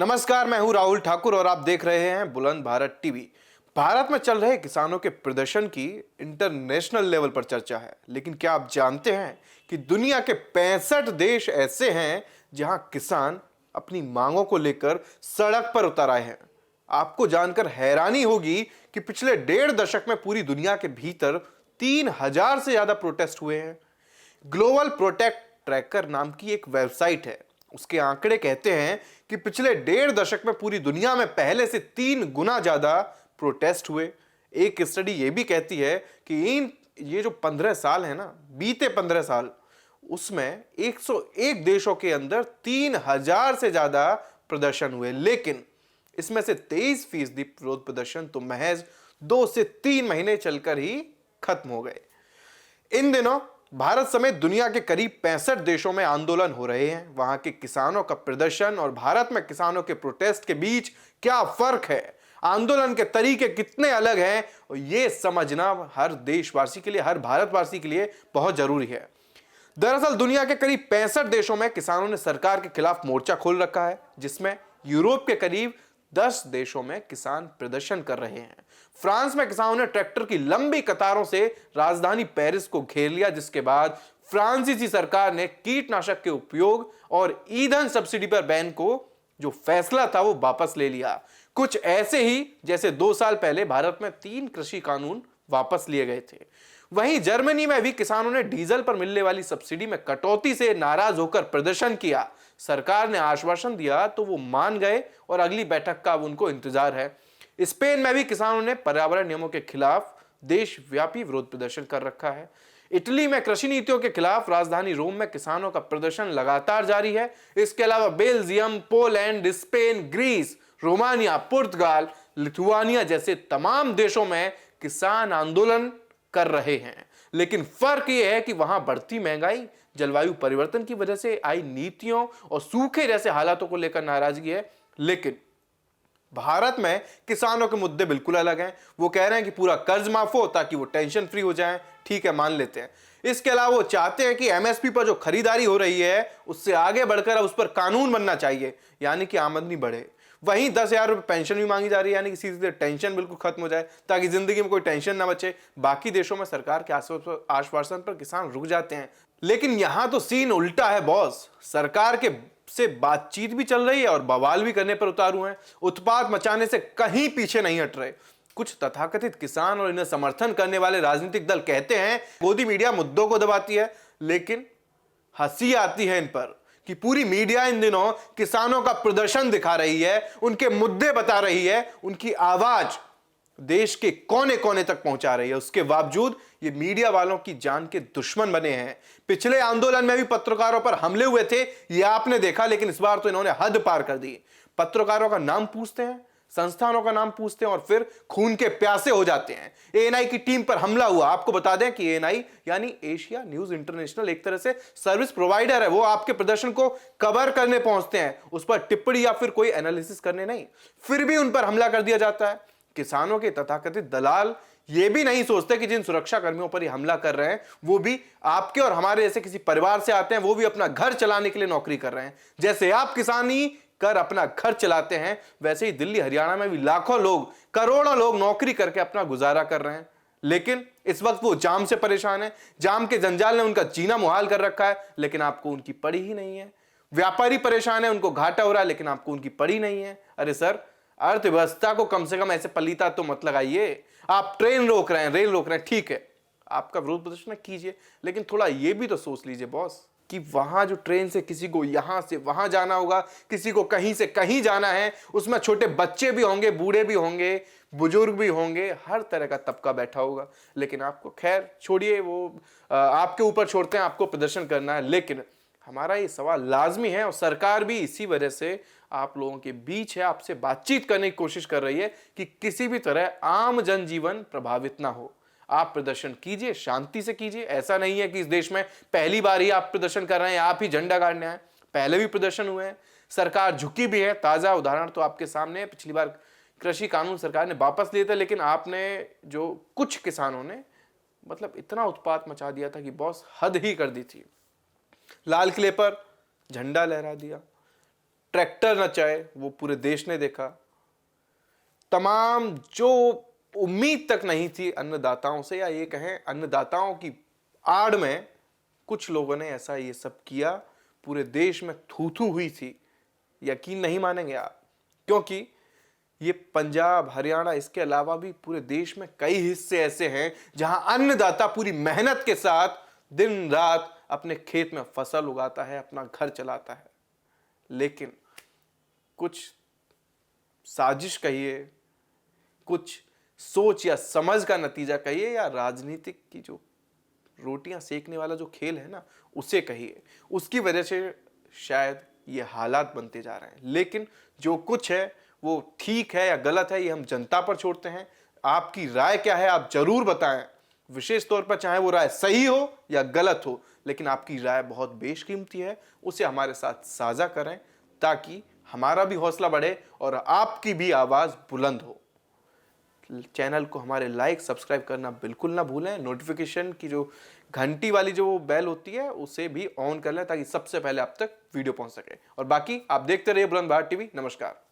नमस्कार, मैं हूं राहुल ठाकुर और आप देख रहे हैं बुलंद भारत टीवी। भारत में चल रहे किसानों के प्रदर्शन की इंटरनेशनल लेवल पर चर्चा है, लेकिन क्या आप जानते हैं कि दुनिया के 65 देश ऐसे हैं जहां किसान अपनी मांगों को लेकर सड़क पर उतर आए हैं। आपको जानकर हैरानी होगी कि पिछले 1.5 दशक में पूरी दुनिया के भीतर 3,000 से ज्यादा प्रोटेस्ट हुए हैं। ग्लोबल प्रोटेक्ट ट्रैकर नाम की एक वेबसाइट है, उसके आंकड़े कहते हैं कि पिछले 1.5 दशक में पूरी दुनिया में पहले से 3 गुना ज्यादा प्रोटेस्ट हुए। एक स्टडी यह भी कहती है कि ये जो 15 साल है ना, बीते 15 साल, उसमें 101 देशों के अंदर 3,000 से ज्यादा प्रदर्शन हुए, लेकिन इसमें से 23% विरोध प्रदर्शन तो महज 2 से 3 महीने चलकर ही खत्म हो गए। इन दिनों भारत समेत दुनिया के करीब 65 देशों में आंदोलन हो रहे हैं। वहां के किसानों का प्रदर्शन और भारत में किसानों के प्रोटेस्ट के बीच क्या फर्क है, आंदोलन के तरीके कितने अलग हैं, और यह समझना हर देशवासी के लिए, हर भारतवासी के लिए बहुत जरूरी है। दरअसल दुनिया के करीब 65 देशों में किसानों ने सरकार के खिलाफ मोर्चा खोल रखा है, जिसमें यूरोप के करीब 10 देशों में किसान प्रदर्शन कर रहे हैं। फ्रांस में किसानों ने ट्रैक्टर की लंबी कतारों से राजधानी पेरिस को घेर लिया, जिसके बाद फ्रांसीसी सरकार ने कीटनाशक के उपयोग और ईंधन सब्सिडी पर बैन को जो फैसला था वो वापस ले लिया। कुछ ऐसे ही जैसे 2 साल पहले भारत में 3 कृषि कानून वापस लिए गए थे। वहीं जर्मनी में भी किसानों ने डीजल पर मिलने वाली सब्सिडी में कटौती से नाराज होकर प्रदर्शन किया। सरकार ने आश्वासन दिया तो वो मान गए और अगली बैठक का अब उनको इंतजार है। स्पेन में भी किसानों ने पर्यावरण नियमों के खिलाफ देशव्यापी विरोध प्रदर्शन कर रखा है। इटली में कृषि नीतियों के खिलाफ राजधानी रोम में किसानों का प्रदर्शन लगातार जारी है। इसके अलावा Belgium, Poland, Spain, Greece, Romania, पुर्तगाल, लिथुआनिया जैसे तमाम देशों में किसान आंदोलन कर रहे हैं। लेकिन फर्क यह है कि वहां बढ़ती महंगाई, जलवायु परिवर्तन की वजह से आई नीतियों और सूखे जैसे हालातों को लेकर नाराजगी है। लेकिन भारत में किसानों के मुद्दे बिल्कुल अलग हैं। वो कह रहे हैं कि पूरा कर्ज माफ हो ताकि वो टेंशन फ्री हो जाएं। ठीक है, मान लेते हैं। इसके अलावा वो चाहते हैं कि एमएसपी पर जो खरीदारी हो रही है उससे आगे बढ़कर अब उस पर कानून बनना चाहिए, यानी कि आमदनी बढ़े। वहीं 10,000 रुपये पेंशन भी मांगी जा रही है, यानी कि सीधे टेंशन बिल्कुल खत्म हो जाए ताकि जिंदगी में कोई टेंशन ना बचे। बाकी देशों में सरकार के आश्वासन पर किसान रुक जाते हैं, लेकिन यहां तो सीन उल्टा है बॉस। सरकार के से बातचीत भी चल रही है और बवाल भी करने पर उतारू हैं। उत्पात मचाने से कहीं पीछे नहीं हट रहे। कुछ तथाकथित किसान और इन्हें समर्थन करने वाले राजनीतिक दल कहते हैं मोदी मीडिया मुद्दों को दबाती है, लेकिन हंसी आती है इन पर कि पूरी मीडिया इन दिनों किसानों का प्रदर्शन दिखा रही है, उनके मुद्दे बता रही है, उनकी आवाज देश के कोने कोने तक पहुंचा रही है। उसके बावजूद ये मीडिया वालों की जान के दुश्मन बने हैं। पिछले आंदोलन में भी पत्रकारों पर हमले हुए थे, ये आपने देखा, लेकिन इस बार तो इन्होंने हद पार कर दी। पत्रकारों का नाम पूछते हैं, संस्थानों का नाम पूछते हैं और फिर खून के प्यासे हो जाते हैं। एएनआई की टीम पर हमला हुआ। आपको बता दें कि एएनआई यानी एशिया न्यूज इंटरनेशनल एक तरह से सर्विस प्रोवाइडर है। वो आपके प्रदर्शन को कवर करने पहुंचते हैं, उस पर टिप्पणी या फिर कोई एनालिसिस करने नहीं। फिर भी उन पर हमला कर दिया जाता है। किसानों के तथाकथित दलाल ये भी नहीं सोचते कि जिन सुरक्षा कर्मियों पर ये हमला कर रहे हैं वो भी आपके और हमारे जैसे किसी परिवार से आते हैं, वो भी अपना घर चलाने के लिए नौकरी कर रहे हैं। जैसे आप किसानी कर अपना घर चलाते हैं, वैसे ही दिल्ली हरियाणा में भी लाखों लोग, करोड़ों लोग नौकरी करके अपना गुजारा कर रहे हैं। लेकिन इस वक्त वो जाम से परेशान है। जाम के जंजाल ने उनका जीना मुहाल कर रखा है, लेकिन आपको उनकी पड़ी ही नहीं है। व्यापारी परेशान है, उनको घाटा हो रहा है, लेकिन आपको उनकी पड़ी नहीं है। अरे सर, अर्थव्यवस्था को कम से कम ऐसे पलीता तो मत लगाइए। आप ट्रेन रोक रहे हैं, रेल रोक रहे हैं, ठीक है, आपका विरोध प्रदर्शन कीजिए, लेकिन थोड़ा ये भी तो सोच लीजिए बॉस कि वहां जो ट्रेन से किसी को यहां से वहां जाना होगा, किसी को कहीं से कहीं जाना है, उसमें छोटे बच्चे भी होंगे, बूढ़े भी होंगे, बुजुर्ग भी होंगे, हर तरह का तबका बैठा होगा। लेकिन आपको खैर छोड़िए, वो आपके ऊपर छोड़ते हैं, आपको प्रदर्शन करना है। लेकिन हमारा ये सवाल लाजमी है और सरकार भी इसी वजह से आप लोगों के बीच है, आपसे बातचीत करने की कोशिश कर रही है कि किसी भी तरह आम जनजीवन प्रभावित ना हो। आप प्रदर्शन कीजिए, शांति से कीजिए। ऐसा नहीं है कि इस देश में पहली बार ही आप प्रदर्शन कर रहे हैं, आप ही झंडा गाड़ने आए। पहले भी प्रदर्शन हुए हैं, सरकार झुकी भी है। ताजा उदाहरण तो आपके सामने है। पिछली बार कृषि कानून सरकार ने वापस लिए थे, लेकिन आपने जो कुछ किसानों ने मतलब इतना उत्पात मचा दिया था कि बॉस हद ही कर दी थी। लाल किले पर झंडा लहरा दिया, ट्रैक्टर नचाए वो पूरे देश ने देखा। तमाम जो उम्मीद तक नहीं थी अन्नदाताओं से, या ये कहें अन्नदाताओं की आड़ में कुछ लोगों ने ऐसा ये सब किया, पूरे देश में थू-थू हुई थी। यकीन नहीं मानेंगे आप, क्योंकि ये पंजाब, हरियाणा, इसके अलावा भी पूरे देश में कई हिस्से ऐसे हैं जहां अन्नदाता पूरी मेहनत के साथ दिन रात अपने खेत में फसल उगाता है, अपना घर चलाता है। लेकिन कुछ साजिश कहिए, कुछ सोच या समझ का नतीजा कहिए, या राजनीतिक की जो रोटियां सेकने वाला जो खेल है ना, उसे कहिए, उसकी वजह से शायद ये हालात बनते जा रहे हैं। लेकिन जो कुछ है वो ठीक है या गलत है, ये हम जनता पर छोड़ते हैं। आपकी राय क्या है आप जरूर बताएं, विशेष तौर पर चाहे वो राय सही हो या गलत हो, लेकिन आपकी राय बहुत बेशकीमती है, उसे हमारे साथ साझा करें ताकि हमारा भी हौसला बढ़े और आपकी भी आवाज बुलंद हो। चैनल को हमारे लाइक सब्सक्राइब करना बिल्कुल ना भूलें। नोटिफिकेशन की जो घंटी वाली जो बेल होती है उसे भी ऑन कर लें ताकि सबसे पहले आप तक वीडियो पहुंच सके। और बाकी आप देखते रहिए बुलंद भारत टीवी। नमस्कार।